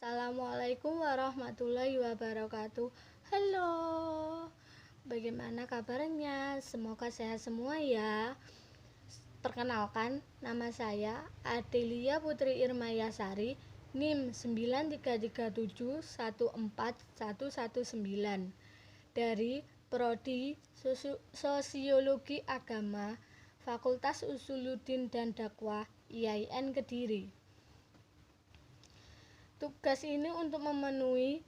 Assalamualaikum warahmatullahi wabarakatuh. Halo, bagaimana kabarnya? Semoga sehat semua ya. Perkenalkan, nama saya Adelia Putri Irmayasari, NIM 933714119 dari Prodi Sosiologi Agama Fakultas Usuluddin dan Dakwah IAIN Kediri. Tugas ini untuk memenuhi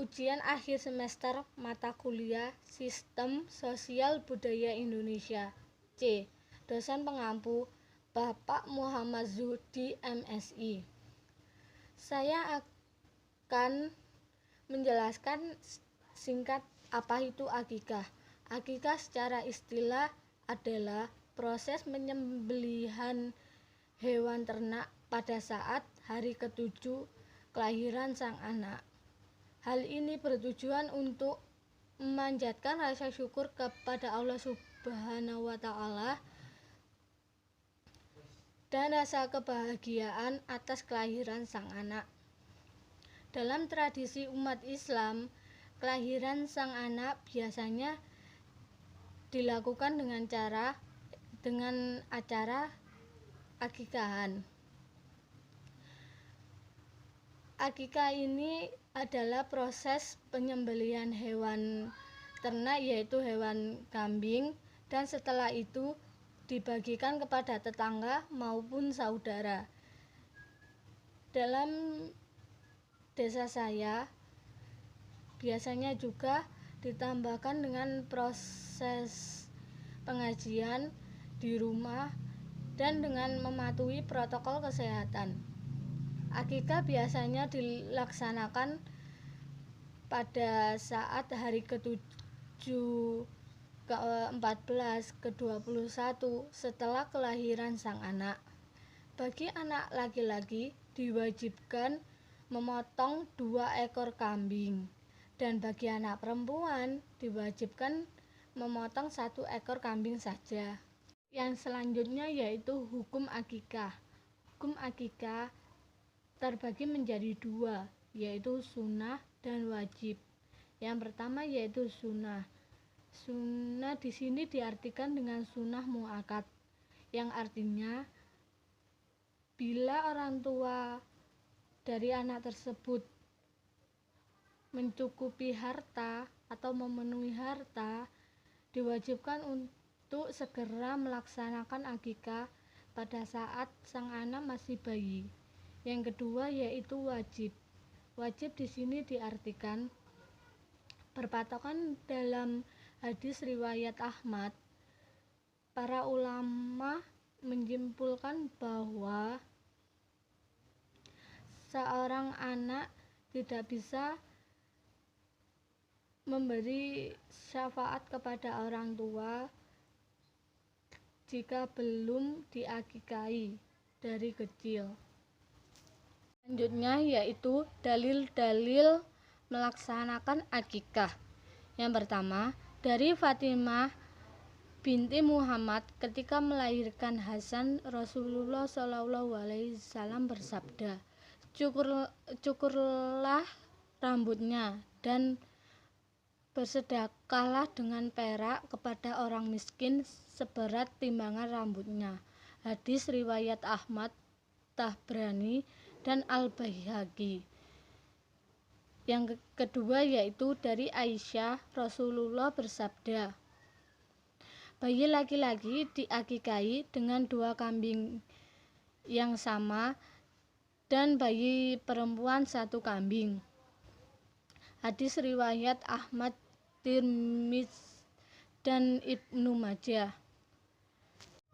ujian akhir semester mata kuliah Sistem Sosial Budaya Indonesia C. Dosen pengampu Bapak Muhammad Zuhdi MSI. Saya akan menjelaskan singkat apa itu akikah. Akikah secara istilah adalah proses penyembelihan hewan ternak pada saat hari ketujuh kelahiran sang anak. Hal ini bertujuan untuk memanjatkan rasa syukur kepada Allah Subhanahu wa Ta'ala dan rasa kebahagiaan atas kelahiran sang anak. Dalam tradisi umat Islam, kelahiran sang anak biasanya dilakukan dengan acara akikahan. Akikah ini adalah proses penyembelihan hewan ternak, yaitu hewan kambing, dan setelah itu dibagikan kepada tetangga maupun saudara. Dalam desa saya biasanya juga ditambahkan dengan proses pengajian di rumah dan dengan mematuhi protokol kesehatan. Akikah biasanya dilaksanakan pada saat hari ke-7, ke-14, ke-21 setelah kelahiran sang anak. Bagi anak laki-laki diwajibkan memotong 2 ekor kambing, dan bagi anak perempuan diwajibkan memotong 1 ekor kambing saja. Yang selanjutnya yaitu hukum akikah. Hukum akikah terbagi menjadi 2, yaitu sunnah dan wajib. Yang pertama yaitu sunnah. Sunnah di sini diartikan dengan sunnah muakkad, yang artinya bila orang tua dari anak tersebut mencukupi harta atau memenuhi harta, diwajibkan untuk segera melaksanakan akikah pada saat sang anak masih bayi. Yang kedua yaitu wajib. Wajib di sini diartikan berpatokan dalam hadis riwayat Ahmad. Para ulama menyimpulkan bahwa seorang anak tidak bisa memberi syafaat kepada orang tua jika belum diakikahi dari kecil. Selanjutnya yaitu dalil-dalil melaksanakan akikah. Yang pertama, dari Fatimah binti Muhammad ketika melahirkan Hasan, Rasulullah SAW bersabda, cukurlah rambutnya dan bersedekahlah dengan perak kepada orang miskin seberat timbangan rambutnya. Hadis riwayat Ahmad, Tabrani, dan Al-Baihaqi. Yang kedua yaitu dari Aisyah, Rasulullah bersabda, bayi laki-laki diakikahi dengan 2 kambing yang sama dan bayi perempuan 1 kambing. Hadis riwayat Ahmad, Tirmidzi, dan Ibnu Majah.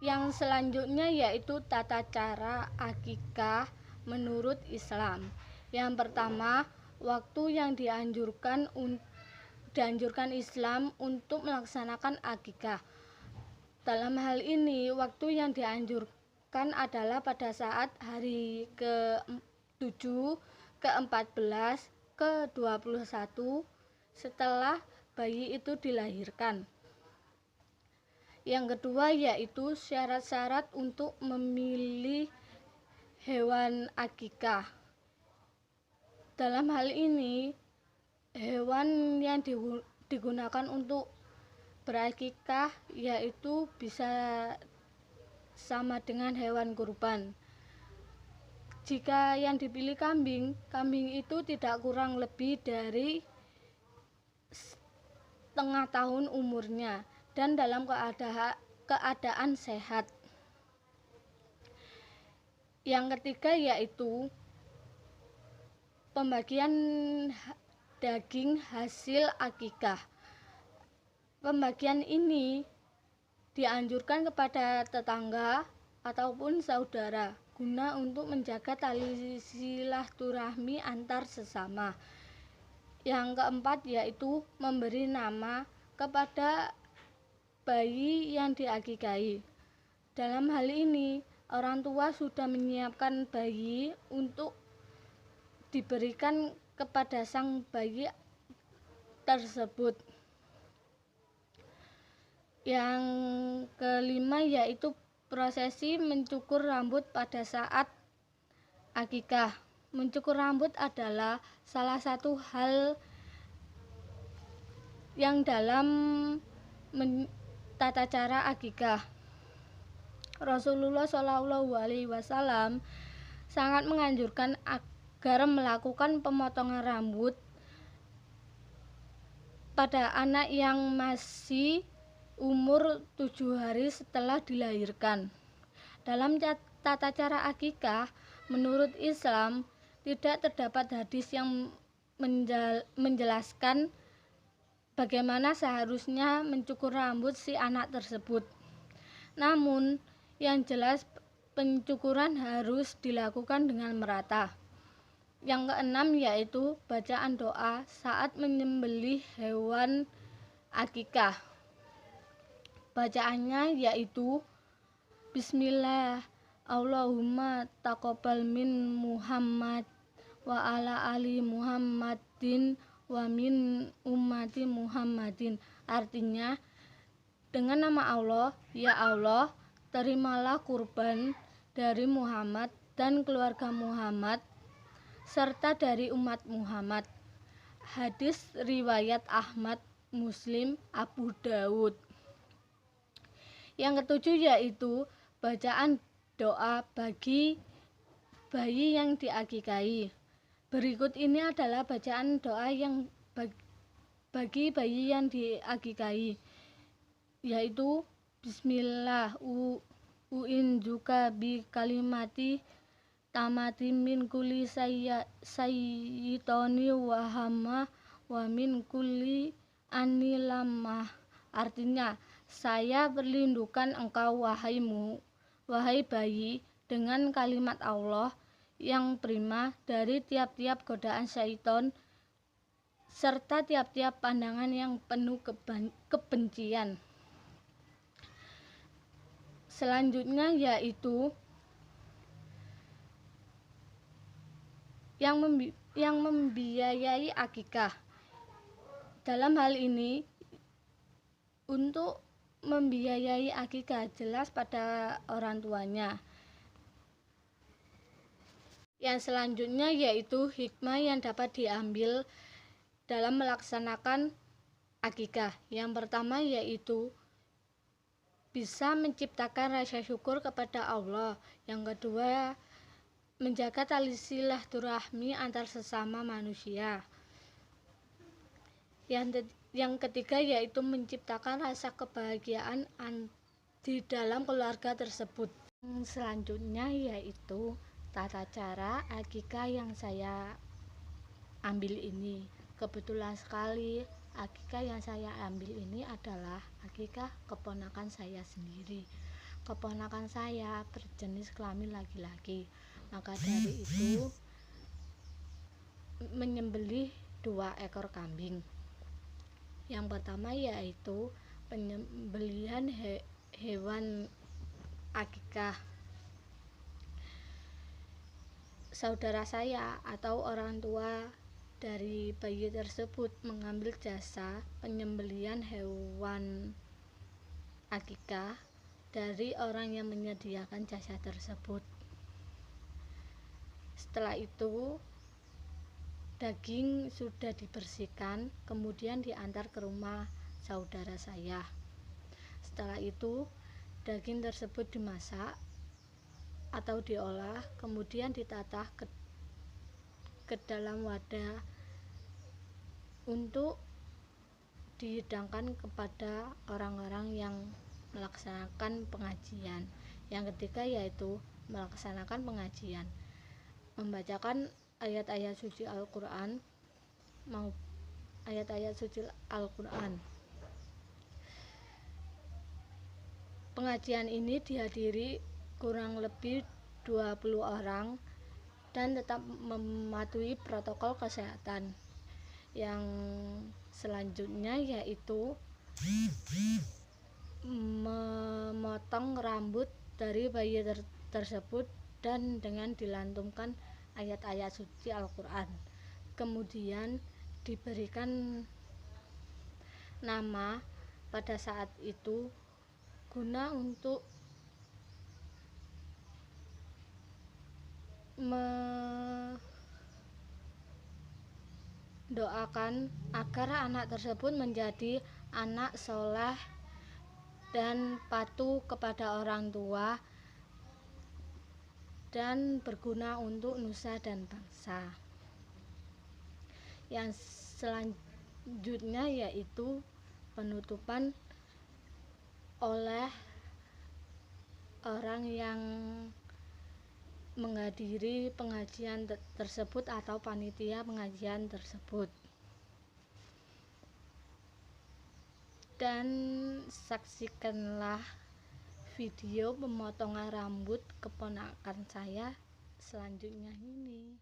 Yang selanjutnya yaitu tata cara akikah menurut Islam. Yang pertama, waktu yang dianjurkan Islam untuk melaksanakan akikah. Dalam hal ini, waktu yang dianjurkan adalah pada saat hari ke-7, ke-14, ke-21 setelah bayi itu dilahirkan. Yang kedua yaitu syarat-syarat untuk memilih hewan akikah. Dalam hal ini, hewan yang digunakan untuk berakikah yaitu bisa sama dengan hewan kurban. Jika yang dipilih kambing, kambing itu tidak kurang lebih dari setengah tahun umurnya dan dalam keadaan sehat. Yang ketiga yaitu pembagian daging hasil akikah. Pembagian ini dianjurkan kepada tetangga ataupun saudara guna untuk menjaga tali silaturahmi antar sesama. Yang keempat yaitu memberi nama kepada bayi yang diakikahi. Dalam hal ini, orang tua sudah menyiapkan bayi untuk diberikan kepada sang bayi tersebut. Yang kelima yaitu prosesi mencukur rambut pada saat akikah. Mencukur rambut adalah salah satu hal yang dalam tata cara akikah. Rasulullah SAW sangat menganjurkan agar melakukan pemotongan rambut pada anak yang masih umur 7 hari setelah dilahirkan. Dalam tata cara akikah, menurut Islam, tidak terdapat hadis yang menjelaskan bagaimana seharusnya mencukur rambut si anak tersebut. Namun, yang jelas pencukuran harus dilakukan dengan merata. Yang keenam yaitu bacaan doa saat menyembelih hewan akikah. Bacaannya yaitu Bismillah, Allahumma taqabbal min Muhammad wa ala ali Muhammadin wa min ummati Muhammadin. Artinya, dengan nama Allah, ya Allah, terimalah kurban dari Muhammad dan keluarga Muhammad serta dari umat Muhammad. Hadis riwayat Ahmad, Muslim, Abu Dawud. Yang ketujuh yaitu bacaan doa bagi bayi yang diakikahi. Berikut ini adalah bacaan doa yang bagi bayi yang diakikahi, yaitu Bismillah u'inzuka bi kalimati tamati min kulli sayyitoni wa hamma wa min kulli anilamah. Artinya, saya berlindungkan engkau wahai bayi dengan kalimat Allah yang prima dari tiap-tiap godaan syaitan serta tiap-tiap pandangan yang penuh kebencian. Selanjutnya yaitu yang membiayai akikah. Dalam hal ini, untuk membiayai akikah jelas pada orang tuanya. Yang selanjutnya yaitu hikmah yang dapat diambil dalam melaksanakan akikah. Yang pertama yaitu bisa menciptakan rasa syukur kepada Allah. Yang kedua, menjaga tali silaturahmi antar sesama manusia. Yang ketiga yaitu menciptakan rasa kebahagiaan di dalam keluarga tersebut. Selanjutnya yaitu tata cara akikah yang saya ambil ini. Kebetulan sekali akikah yang saya ambil ini adalah akikah keponakan saya sendiri. Keponakan saya berjenis kelamin laki-laki. Maka dari itu menyembelih 2 ekor kambing. Yang pertama yaitu penyembelihan hewan akikah. Saudara saya atau orang tua dari bayi tersebut mengambil jasa penyembelihan hewan akikah dari orang yang menyediakan jasa tersebut. Setelah itu Daging sudah dibersihkan, kemudian diantar ke rumah saudara saya. Setelah itu, daging tersebut dimasak atau diolah, kemudian ditata ke dalam wadah untuk dihidangkan kepada orang-orang yang melaksanakan pengajian. Yang ketiga yaitu melaksanakan pengajian, membacakan ayat-ayat suci Al-Quran. Pengajian ini dihadiri kurang lebih 20 orang dan tetap mematuhi protokol kesehatan. Yang selanjutnya yaitu memotong rambut dari bayi tersebut dan dengan dilantunkan ayat-ayat suci Al-Quran. Kemudian diberikan nama pada saat itu guna untuk mendoakan agar anak tersebut menjadi anak soleh dan patuh kepada orang tua dan berguna untuk nusa dan bangsa. Yang selanjutnya yaitu penutupan oleh orang yang menghadiri pengajian tersebut atau panitia pengajian tersebut. Dan saksikanlah video pemotongan rambut keponakan saya selanjutnya ini.